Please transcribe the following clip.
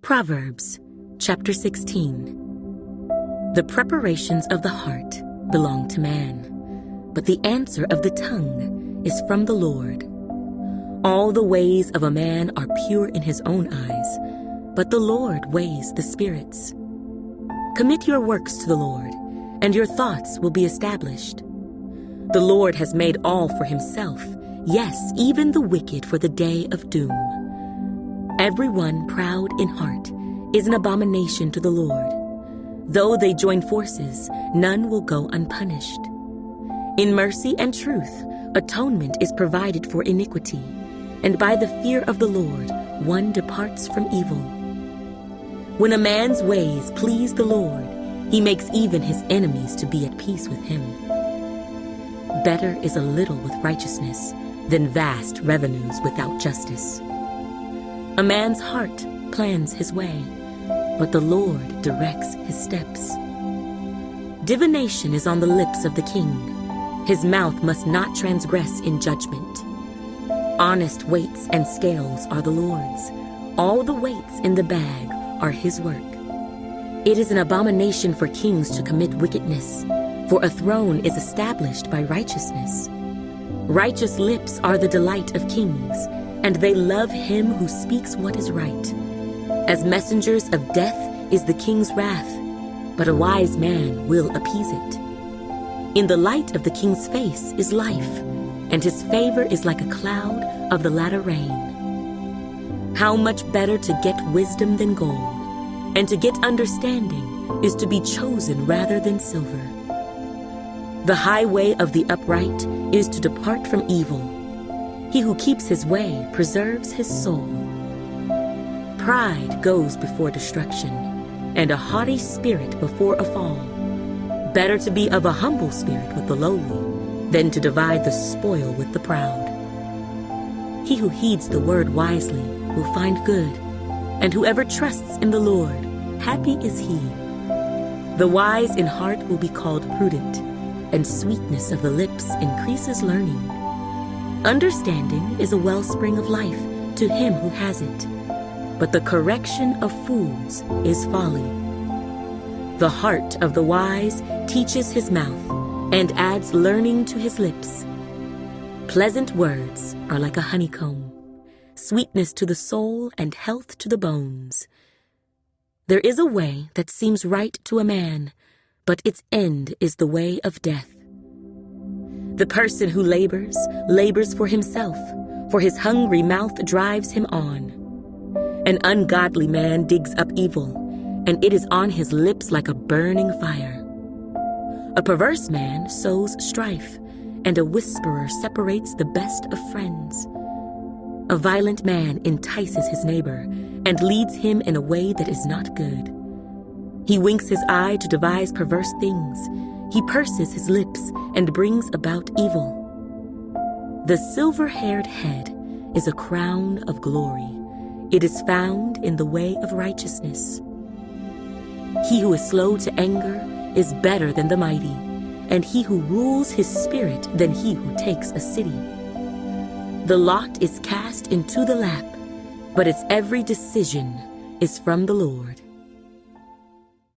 Proverbs chapter 16. The preparations of the heart belong to man, but the answer of the tongue is from the Lord. All the ways of a man are pure in his own eyes, but the Lord weighs the spirits. Commit your works to the Lord, and your thoughts will be established. The Lord has made all for himself, yes, even the wicked for the day of doom. Everyone proud in heart is an abomination to the Lord. Though they join forces, none will go unpunished. In mercy and truth, atonement is provided for iniquity, and by the fear of the Lord, one departs from evil. When a man's ways please the Lord, he makes even his enemies to be at peace with him. Better is a little with righteousness than vast revenues without justice. A man's heart plans his way, but the Lord directs his steps. Divination is on the lips of the king. His mouth must not transgress in judgment. Honest weights and scales are the Lord's. All the weights in the bag are his work. It is an abomination for kings to commit wickedness, for a throne is established by righteousness. Righteous lips are the delight of kings, and they love him who speaks what is right. As messengers of death is the king's wrath, but a wise man will appease it. In the light of the king's face is life, and his favor is like a cloud of the latter rain. How much better to get wisdom than gold, and to get understanding is to be chosen rather than silver. The highway of the upright is to depart from evil. He who keeps his way preserves his soul. Pride goes before destruction, and a haughty spirit before a fall. Better to be of a humble spirit with the lowly than to divide the spoil with the proud. He who heeds the word wisely will find good, and whoever trusts in the Lord, happy is he. The wise in heart will be called prudent, and sweetness of the lips increases learning. Understanding is a wellspring of life to him who has it, but the correction of fools is folly. The heart of the wise teaches his mouth, and adds learning to his lips. Pleasant words are like a honeycomb, sweetness to the soul and health to the bones. There is a way that seems right to a man, but its end is the way of death. The person who labors, labors for himself, for his hungry mouth drives him on. An ungodly man digs up evil, and it is on his lips like a burning fire. A perverse man sows strife, and a whisperer separates the best of friends. A violent man entices his neighbor, and leads him in a way that is not good. He winks his eye to devise perverse things. He purses his lips and brings about evil. The silver-haired head is a crown of glory. It is found in the way of righteousness. He who is slow to anger is better than the mighty, and he who rules his spirit than he who takes a city. The lot is cast into the lap, but its every decision is from the Lord.